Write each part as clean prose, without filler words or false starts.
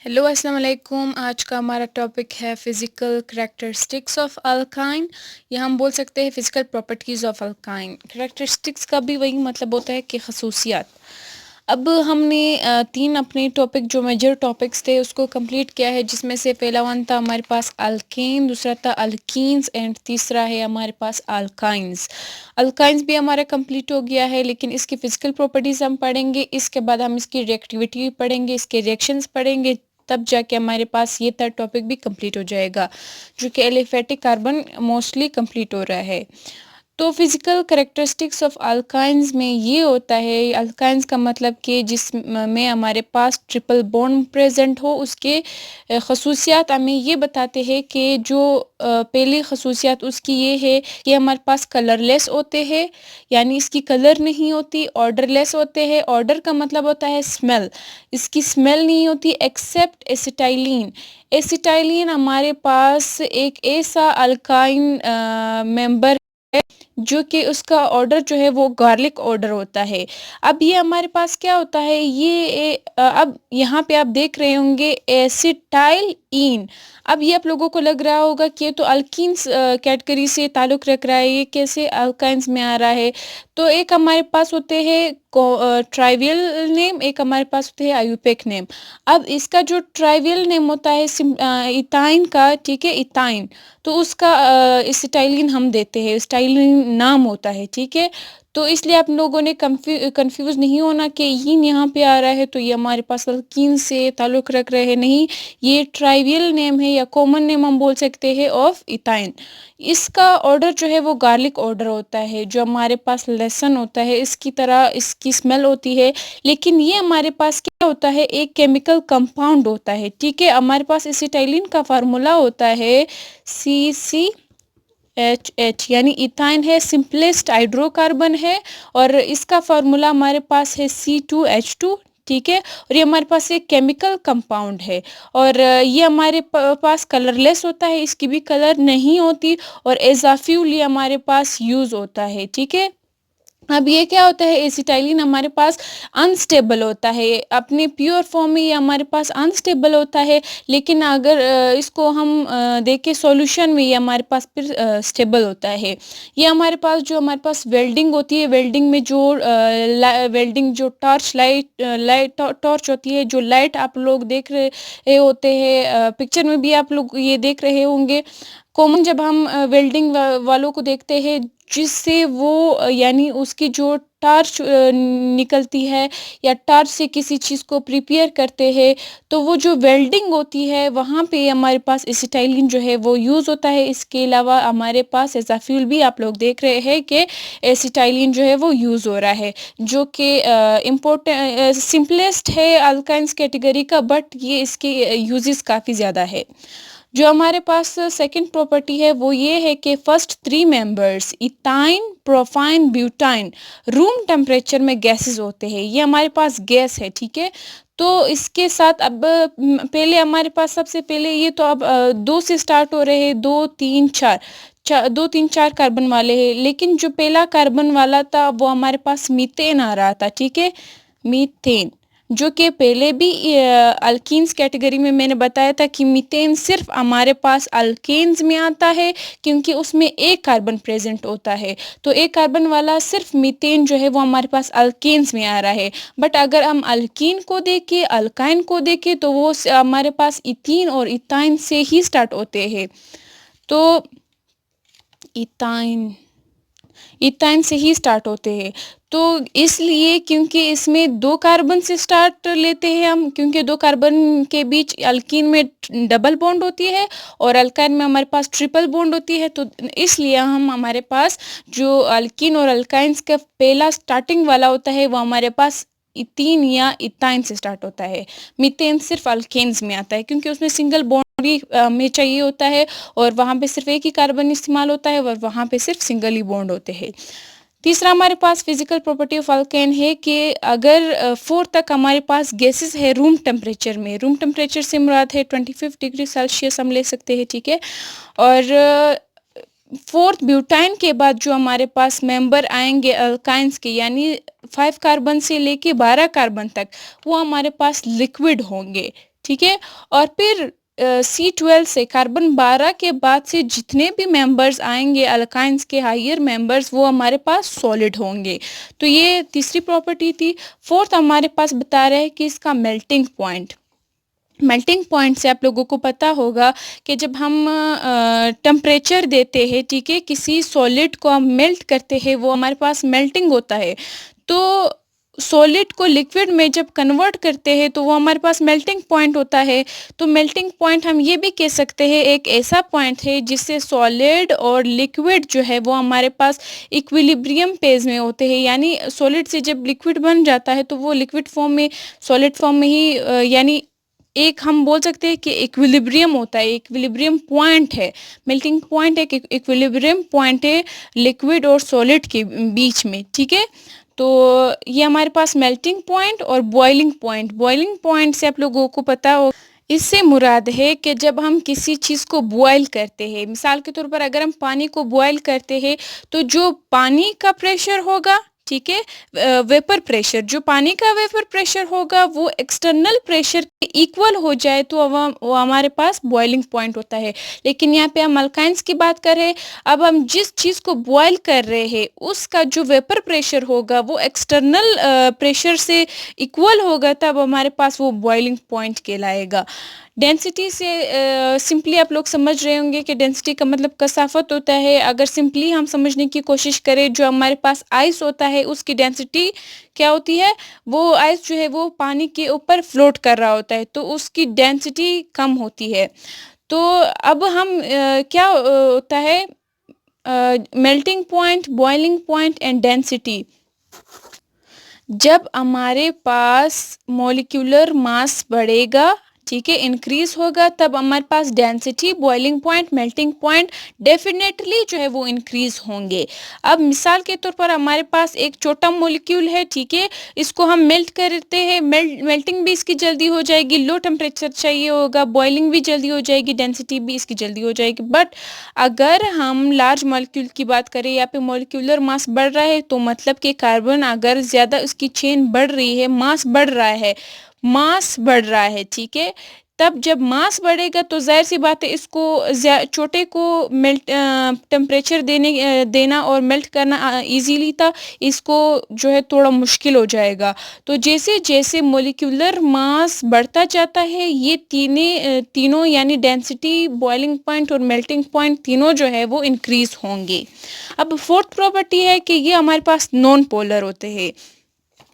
Hello अस्सलाम वालेकुम। आज का हमारा टॉपिक है फ़िज़िकल करैक्टरिस्टिक्स ऑफ अल्काइन, या हम बोल सकते हैं physical properties of alkyne. Characteristics का भी वही मतलब होता है कि खसूसियात। अब हमने 3 अपने टॉपिक जो मेजर टॉपिक्स थे उसको कंप्लीट किया है, जिसमें से पहला वन था हमारे पास अल्केन, दूसरा था अल्कीन्स एंड तीसरा है हमारे पास अल्काइन्स। अल्काइन्स भी हमारा कंप्लीट हो गया है, लेकिन इसकी फ़िज़िकल प्रॉपर्टीज़ हम पढ़ेंगे। इसके बाद हम इसकी रिएक्टिविटी भी पढ़ेंगे, इसके रिएक्शंस पढ़ेंगे, तब जाके हमारे पास ये थर्ड टॉपिक भी कंप्लीट हो जाएगा, जो कि एलिफेटिक कार्बन मोस्टली कंप्लीट हो रहा है। तो फिजिकल करेक्टरिस्टिक्स ऑफ अल्काइंस में ये होता है, अल्काइंस का मतलब कि जिसमें हमारे पास ट्रिपल बॉन्ड प्रेजेंट हो, उसके खसूसियात हमें ये बताते हैं कि जो पहली खसूसियात उसकी ये है कि हमारे पास कलरलेस होते हैं, यानी इसकी कलर नहीं होती। ऑर्डरलेस होते हैं, ऑर्डर का मतलब होता है स्मेल, इसकी स्मेल नहीं होती एक्सेप्ट एसिटाइलिन। एसिटाइलिन हमारे पास एक ऐसा अल्काइन मेंबर जो कि उसका ऑर्डर जो है वो गार्लिक ऑर्डर होता है। अब ये हमारे पास क्या होता है, अब यहाँ पे आप देख रहे होंगे एसिटाइल इन। अब ये आप लोगों को लग रहा होगा कि ये तो अल्कीन्स कैटेगरी से ताल्लुक़ रख रहा है, ये कैसे अल्काइन्स में आ रहा है। तो एक हमारे पास होते हैं ट्राइवियल नेम, एक हमारे पास होते हैं आयुपेक नेम। अब इसका जो ट्राइवियल नेम होता है इथाइन का, ठीक है, इथाइन, तो उसका स्टाइलिन हम देते हैं, स्टाइलिन नाम होता है, ठीक है। तो इसलिए आप लोगों ने कंफ्यूज नहीं होना कि यीन यहाँ पे आ रहा है तो ये हमारे पास अल्कीन से ताल्लुक़ रख रहे हैं, नहीं। ये ट्राइवियल नेम है या कॉमन नेम हम बोल सकते हैं ऑफ इथाइन। इसका ऑर्डर जो है वो गार्लिक ऑर्डर होता है। जो हमारे पास लहसुन होता है इसकी तरह इसकी स्मेल होती है, लेकिन ये हमारे पास क्या होता है, एक केमिकल कंपाउंड होता है, ठीक है। हमारे पास एसिटाइलिन का फार्मूला होता है CCH, यानी इथाइन है, सिंपलेस्ट हाइड्रोकार्बन है, और इसका फार्मूला हमारे पास है C2H2, ठीक है। और ये हमारे पास एक केमिकल कंपाउंड है, और ये हमारे पास कलरलेस होता है, इसकी भी कलर नहीं होती, और इजाफियली हमारे पास यूज़ होता है, ठीक है। अब ये क्या होता है, एसिटाइलिन हमारे पास अनस्टेबल होता है, अपने प्योर फॉर्म में ये हमारे पास अनस्टेबल होता है, लेकिन अगर इसको हम देखें सॉल्यूशन में, ये हमारे पास फिर स्टेबल होता है। ये हमारे पास जो हमारे पास वेल्डिंग होती है, वेल्डिंग में जो वेल्डिंग जो टॉर्च लाइट टॉर्च होती है, जो लाइट आप लोग देख रहे होते हैं, पिक्चर में भी आप लोग ये देख रहे होंगे। कॉमन जब हम वेल्डिंग वालों को देखते हैं, जिससे वो यानी उसकी जो टार्च निकलती है, या टार्च से किसी चीज़ को प्रिपेयर करते हैं, तो वो जो वेल्डिंग होती है वहाँ पे हमारे पास एसिटाइलिन जो है वो यूज़ होता है। इसके अलावा हमारे पास एजाफ्यूल भी आप लोग देख रहे हैं कि एसिटाइलिन जो है वो यूज़ हो रहा है, जो कि इम्पोर्टेंट सिंपलेस्ट है अल्काइंस कैटेगरी का, बट ये इसके यूजेस काफ़ी ज़्यादा है। जो हमारे पास सेकंड प्रॉपर्टी है वो ये है कि first 3 members ethyne, propyne, butyne room temperature में गैसेस होते हैं। ये हमारे पास गैस है, ठीक है। तो इसके साथ अब पहले हमारे पास सबसे पहले ये तो अब 2 से स्टार्ट हो रहे हैं, 2 3 4 2 3 4 कार्बन वाले हैं, लेकिन जो पहला कार्बन वाला था वो हमारे पास मीथेन आ रहा था, ठीक है, मीथेन, जो कि पहले भी अल्कीन्स कैटेगरी में मैंने बताया था कि मीथेन सिर्फ हमारे पास अल्केन्स में आता है, क्योंकि उसमें एक कार्बन प्रेजेंट होता है। तो एक कार्बन वाला सिर्फ मीथेन जो है वो हमारे पास अल्केन्स में आ रहा है। बट अगर हम अल्कीन को देखें, अल्काइन को देखें, तो वो हमारे पास इथीन और इथाइन से ही स्टार्ट होते हैं। तो इथाइन इथाइन से ही स्टार्ट होते हैं। तो इसलिए क्योंकि इसमें 2 कार्बन से स्टार्ट लेते हैं हम, क्योंकि 2 कार्बन के बीच अल्कीन में डबल बॉन्ड होती है और अल्काइन में हमारे पास ट्रिपल बॉन्ड होती है। तो इसलिए हम हमारे पास जो अल्कीन और अल्काइन्स का पहला स्टार्टिंग वाला होता है वो हमारे पास इथीन या इथाइन से स्टार्ट होता है। मीथेन सिर्फ अल्केन्स में आता है, क्योंकि उसमें सिंगल बॉन्ड भी हमें चाहिए होता है, और वहाँ पे सिर्फ एक ही कार्बन इस्तेमाल होता है, और वहाँ पे सिर्फ सिंगल ही बॉन्ड होते हैं। तीसरा हमारे पास फिजिकल प्रॉपर्टी ऑफ अल्केन है कि अगर 4 तक हमारे पास गैसेस है रूम टेम्परेचर में, रूम टेम्परेचर से मुराद है 25 डिग्री सेल्सियस हम ले सकते हैं, ठीक है। और 4th ब्यूटाइन के बाद जो हमारे पास मेंबर आएंगे अल्काइंस के, यानी 5 कार्बन से लेके 12 कार्बन तक, वो हमारे पास लिक्विड होंगे, ठीक है। और फिर C12 से कार्बन 12 के बाद से जितने भी मेंबर्स आएंगे अल्काइंस के हायर मेंबर्स, वो हमारे पास सॉलिड होंगे। तो ये तीसरी प्रॉपर्टी थी। फोर्थ हमारे पास बता रहे हैं कि इसका मेल्टिंग पॉइंट। मेल्टिंग पॉइंट से आप लोगों को पता होगा कि जब हम टेम्परेचर देते हैं, ठीक है, किसी सॉलिड को हम मेल्ट करते हैं, वो हमारे पास मेल्टिंग होता है। तो सॉलिड को लिक्विड में जब कन्वर्ट करते हैं तो वो हमारे पास मेल्टिंग पॉइंट होता है। तो मेल्टिंग पॉइंट हम ये भी कह सकते हैं एक ऐसा पॉइंट है जिससे सॉलिड और लिक्विड जो है वो हमारे पास इक्विलिब्रियम पेज में होते हैं। यानी सॉलिड से जब लिक्विड बन जाता है तो वो लिक्विड फॉर्म में, सॉलिड फॉर्म में ही यानी एक हम बोल सकते हैं कि इक्विलिब्रियम होता है, इक्विलिब्रियम पॉइंट है। मेल्टिंग पॉइंट एक इक्विलिब्रियम पॉइंट है लिक्विड और सॉलिड के बीच में, ठीक है। तो ये हमारे पास मेल्टिंग पॉइंट और बॉइलिंग पॉइंट। बॉइलिंग पॉइंट से आप लोगों को पता हो, इससे मुराद है कि जब हम किसी चीज़ को बॉयल करते हैं, मिसाल के तौर पर अगर हम पानी को बॉयल करते हैं तो जो पानी का प्रेशर होगा, ठीक है, वेपर प्रेशर, जो पानी का वेपर प्रेशर होगा वो एक्सटर्नल प्रेशर के इक्वल हो जाए तो वो हमारे पास बॉइलिंग पॉइंट होता है। लेकिन यहाँ पे हम अल्काइंस की बात कर रहे हैं। अब हम जिस चीज़ को बॉयल कर रहे हैं उसका जो वेपर प्रेशर होगा वो एक्सटर्नल प्रेशर से इक्वल होगा, तब हमारे पास वो बॉइलिंग पॉइंट कहलाएगा। डेंसिटी से सिंपली आप लोग समझ रहे होंगे कि डेंसिटी का मतलब कसाफत होता है। अगर सिंपली हम समझने की कोशिश करें, जो हमारे पास आइस होता है उसकी डेंसिटी क्या होती है, वो आइस जो है वो पानी के ऊपर फ्लोट कर रहा होता है तो उसकी डेंसिटी कम होती है। तो अब हम क्या होता है, melting point, boiling point and density. जब हमारे पास मॉलिक्यूलर मास बढ़ेगा, ठीक है, इंक्रीज होगा, तब हमारे पास density, boiling point, melting point definitely जो है वो इंक्रीज होंगे। अब मिसाल के तौर पर हमारे पास एक छोटा मॉलिक्यूल है, ठीक है, इसको हम मेल्ट करते हैं, मेल्टिंग भी इसकी जल्दी हो जाएगी, लो टेम्परेचर चाहिए होगा, बॉइलिंग भी जल्दी हो जाएगी, डेंसिटी भी इसकी जल्दी हो जाएगी। बट अगर हम लार्ज मॉलिक्यूल की बात करें, यहाँ पे मॉलिक्यूलर मास बढ़ रहा है तो मतलब कि कार्बन अगर ज़्यादा उसकी चेन बढ़ रही है, मास बढ़ रहा है, मास बढ़ रहा है, ठीक है, तब जब मास बढ़ेगा तो जाहिर सी बात है इसको छोटे को मेल्ट टेम्परेचर देना और मेल्ट करना इजीली था, इसको जो है थोड़ा मुश्किल हो जाएगा। तो जैसे जैसे मोलिकुलर मास बढ़ता जाता है, ये तीनों यानी डेंसिटी, बॉइलिंग पॉइंट और मेल्टिंग पॉइंट तीनों जो है वो इंक्रीज होंगे। अब फोर्थ प्रॉपर्टी है कि ये हमारे पास नॉन पोलर होते हैं।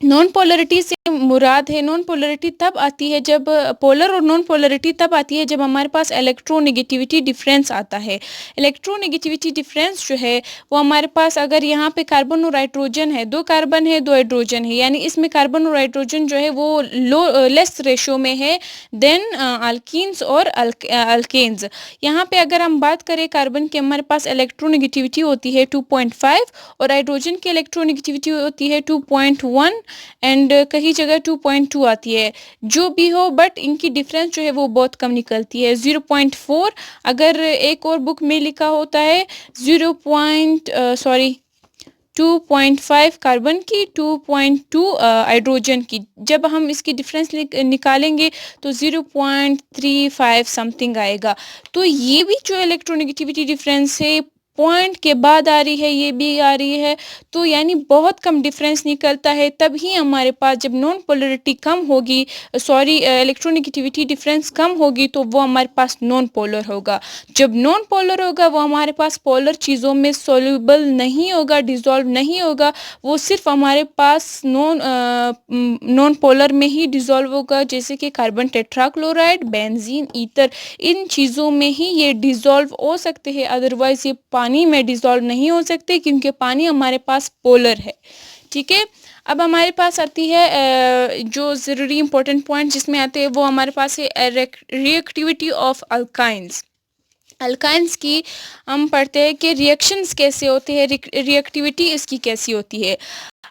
नॉन पोलरिटी से मुराद है, नॉन पोलरिटी तब आती है जब, पोलर और नॉन पोलरिटी तब आती है जब हमारे पास इलेक्ट्रोनेगेटिविटी डिफरेंस आता है। इलेक्ट्रोनेगेटिविटी डिफरेंस जो है वो हमारे पास, अगर यहाँ पे कार्बन और हाइड्रोजन है, दो कार्बन है दो हाइड्रोजन है, यानी इसमें कार्बन और हाइड्रोजन जो है वो लेस रेशो में है देन अल्कीन्स और अल्केन्स। यहाँ पे अगर हम बात करें कार्बन की, हमारे पास इलेक्ट्रोनेगेटिविटी होती है 2.5 और हाइड्रोजन की इलेक्ट्रोनेगेटिविटी होती है 2.1 एंड कहीं जगह 2.2 आती है। जो भी हो, बट इनकी डिफरेंस जो है वो बहुत कम निकलती है, 0.4। अगर एक और बुक में लिखा होता है 2.5 कार्बन की, 2.2 हाइड्रोजन की। जब हम इसकी डिफरेंस निकालेंगे तो 0.35 समथिंग आएगा। तो ये भी जो इलेक्ट्रोनेगेटिविटी डिफरेंस है पॉइंट के बाद आ रही है, ये भी आ रही है, तो यानी बहुत कम डिफरेंस निकलता है। तभी हमारे पास जब नॉन पोलरिटी कम होगी, इलेक्ट्रोनेगेटिविटी डिफरेंस कम होगी, तो वो हमारे पास नॉन पोलर होगा। जब नॉन पोलर होगा वो हमारे पास पोलर चीज़ों में सोल्यूबल नहीं होगा, डिजॉल्व नहीं होगा, वो सिर्फ हमारे पास नॉन पोलर में ही डिजॉल्व होगा, जैसे कि कार्बन टेट्राक्लोराइड, बेंजीन, ईथर, इन चीज़ों में ही ये डिजॉल्व हो सकते हैं। अदरवाइज ये पानी में डिजॉल्व नहीं हो सकते, क्योंकि पानी हमारे पास पोलर है, ठीक है। अब हमारे पास आती है जो ज़रूरी इंपॉर्टेंट पॉइंट जिसमें आते हैं, वो हमारे पास है रिएक्टिविटी ऑफ अल्काइंस। अल्काइंस की हम पढ़ते हैं कि रिएक्शंस कैसे होते हैं, रिएक्टिविटी इसकी कैसी होती है।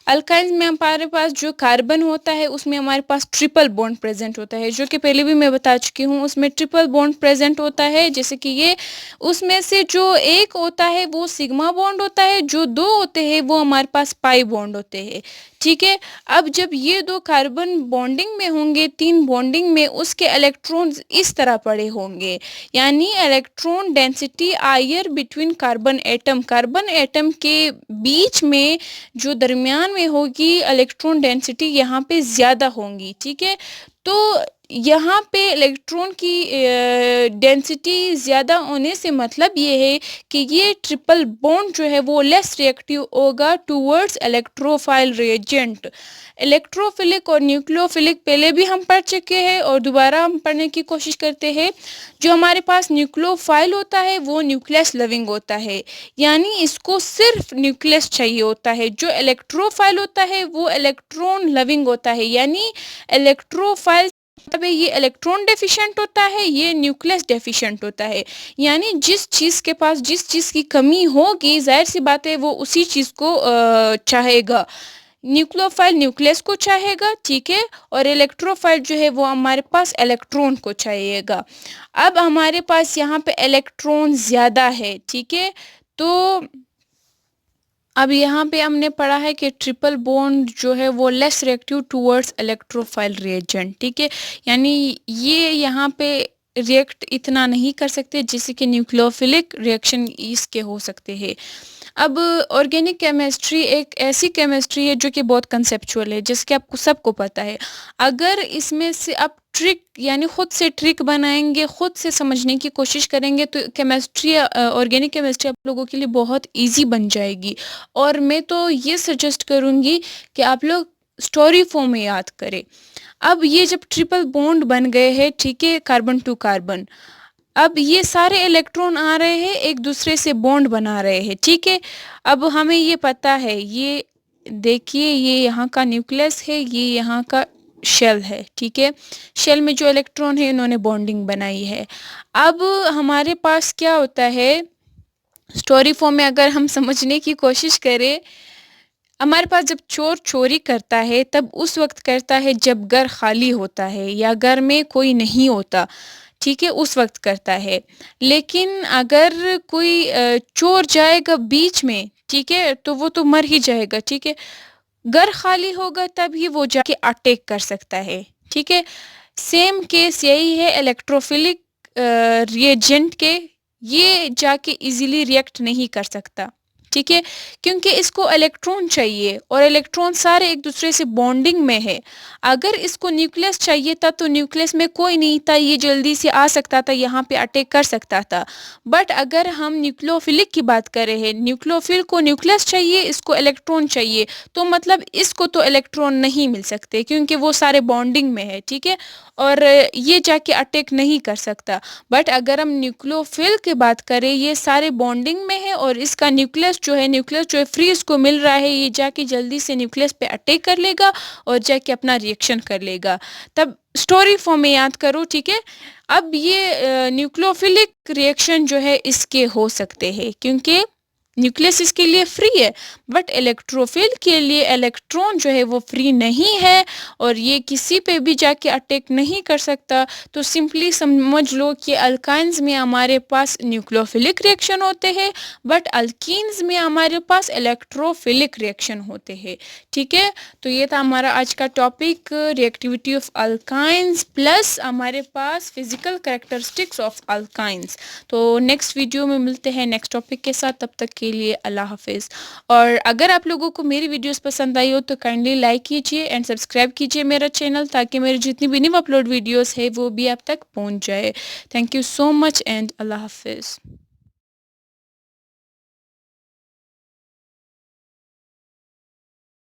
अल्काइंस में हमारे पास जो कार्बन होता है उसमें हमारे पास ट्रिपल बॉन्ड प्रेजेंट होता है, जो कि पहले भी मैं बता चुकी हूँ, उसमें ट्रिपल बॉन्ड प्रेजेंट होता है। जैसे कि ये, उसमें से जो एक होता है वो सिग्मा बॉन्ड होता है, जो दो होते हैं वो हमारे पास पाई बॉन्ड होते हैं, ठीक है। अब जब ये 2 कार्बन बॉन्डिंग में होंगे, 3 बॉन्डिंग में, उसके इलेक्ट्रॉन्स इस तरह पड़े होंगे, यानी electron density higher between carbon atom के बीच में जो दरमियान में होगी इलेक्ट्रॉन डेंसिटी यहाँ पे ज़्यादा होंगी। ठीक है, तो यहाँ पे इलेक्ट्रॉन की डेंसिटी ज़्यादा होने से मतलब ये है कि ये ट्रिपल बॉन्ड जो है वो लेस रिएक्टिव होगा टूवर्ड्स इलेक्ट्रोफाइल रिएजेंट। इलेक्ट्रोफिलिक और न्यूक्लियोफिलिक पहले भी हम पढ़ चुके हैं और दोबारा हम पढ़ने की कोशिश करते हैं। जो हमारे पास न्यूक्लियोफाइल होता है वो न्यूक्लियस लविंग होता है, यानी इसको सिर्फ न्यूक्लियस चाहिए होता है। जो इलेक्ट्रोफाइल होता है वो इलेक्ट्रॉन लविंग होता है, यानी इलेक्ट्रोफाइल मतलब ये इलेक्ट्रॉन डेफिशिएंट होता है, ये न्यूक्लियस डेफिशिएंट होता है। यानी जिस चीज़ के पास जिस चीज़ की कमी होगी, जाहिर सी बात है वो उसी चीज़ को चाहेगा। न्यूक्लियोफाइल न्यूक्लियस को चाहेगा, ठीक है, और इलेक्ट्रोफाइल जो है वो हमारे पास इलेक्ट्रॉन को चाहिएगा। अब हमारे पास यहाँ पे इलेक्ट्रॉन ज़्यादा है, ठीक है, तो अब यहाँ पे हमने पढ़ा है कि ट्रिपल बॉन्ड जो है वो less reactive towards electrophile reagent. ठीक है, यानी ये यहाँ पे रिएक्ट इतना नहीं कर सकते जैसे कि न्यूक्लियोफिलिक रिएक्शन इसके हो सकते हैं। अब ऑर्गेनिक केमिस्ट्री एक ऐसी केमिस्ट्री है जो कि बहुत कंसेप्चुअल है, जैसे कि आपको सबको पता है। अगर इसमें से आप ट्रिक यानी खुद से ट्रिक बनाएंगे, खुद से समझने की कोशिश करेंगे, तो केमिस्ट्री ऑर्गेनिक केमिस्ट्री आप लोगों के लिए बहुत इजी बन जाएगी। और मैं तो ये सजेस्ट करूँगी कि आप लोग स्टोरी फॉर्म में याद करें। अब ये जब ट्रिपल बॉन्ड बन गए हैं, ठीक है, कार्बन टू कार्बन, अब ये सारे इलेक्ट्रॉन आ रहे हैं एक दूसरे से बॉन्ड बना रहे हैं, ठीक है। अब हमें ये पता है, ये देखिए ये यहाँ का न्यूक्लियस है, ये यहाँ का शेल है, ठीक है। शेल में जो इलेक्ट्रॉन है इन्होंने बॉन्डिंग बनाई है। अब हमारे पास क्या होता है, स्टोरी फॉर्म में अगर हम समझने की कोशिश करें, हमारे पास जब चोर चोरी करता है तब उस वक्त करता है जब घर खाली होता है या घर में कोई नहीं होता, ठीक है, उस वक्त करता है। लेकिन अगर कोई चोर जाएगा बीच में, ठीक है, तो वो तो मर ही जाएगा, ठीक है। घर खाली होगा तभी वो जाके अटैक कर सकता है, ठीक है। सेम केस यही है इलेक्ट्रोफिलिक रिएजेंट के, ये जाके इजीली रिएक्ट नहीं कर सकता, ठीक है, क्योंकि इसको इलेक्ट्रॉन चाहिए और इलेक्ट्रॉन सारे एक दूसरे से बॉन्डिंग में है। अगर इसको न्यूक्लियस चाहिए था तो न्यूक्लियस में कोई नहीं था, ये जल्दी से आ सकता था, यहाँ पे अटैक कर सकता था। बट अगर हम न्यूक्लियोफिलिक की बात कर रहे हैं, न्यूक्लियोफिल को न्यूक्लियस चाहिए, इसको इलेक्ट्रॉन चाहिए, तो मतलब इसको तो इलेक्ट्रॉन नहीं मिल सकते क्योंकि वो सारे बॉन्डिंग में है, ठीक है, और ये जाके अटैक नहीं कर सकता। बट अगर हम न्यूक्लियोफिल की बात करें, ये सारे बॉन्डिंग में है और इसका न्यूक्लियस जो है फ्री इसको मिल रहा है, ये जाके जल्दी से न्यूक्लियस पे अटैक कर लेगा और जाके अपना रिएक्शन कर लेगा। तब स्टोरी फॉर्म में याद करो, ठीक है। अब ये न्यूक्लियोफिलिक रिएक्शन जो है इसके हो सकते हैं क्योंकि न्यूक्लियस इसके लिए फ्री है, बट इलेक्ट्रोफिल के लिए इलेक्ट्रॉन जो है वो फ्री नहीं है और ये किसी पे भी जाके अटैक नहीं कर सकता। तो सिंपली समझ लो कि अल्काइंस में हमारे पास न्यूक्लियोफिलिक रिएक्शन होते हैं, बट अल्कीन्स में हमारे पास इलेक्ट्रोफिलिक रिएक्शन होते हैं, ठीक है। तो ये था हमारा आज का topic, reactivity of alkynes plus हमारे पास फिजिकल कैरेक्टरिस्टिक्स ऑफ अल्काइंस। तो नेक्स्ट वीडियो में मिलते हैं नेक्स्ट टॉपिक के साथ, तब तक के लिए अल्लाह हाफिज़। और अगर आप लोगों को मेरी वीडियोस पसंद आई हो तो काइंडली लाइक कीजिए एंड सब्सक्राइब कीजिए मेरा चैनल, ताकि मेरी जितनी भी न्यू अपलोड वीडियोस है वो भी आप तक पहुंच जाए। Thank you so much and अल्लाह हाफिज़।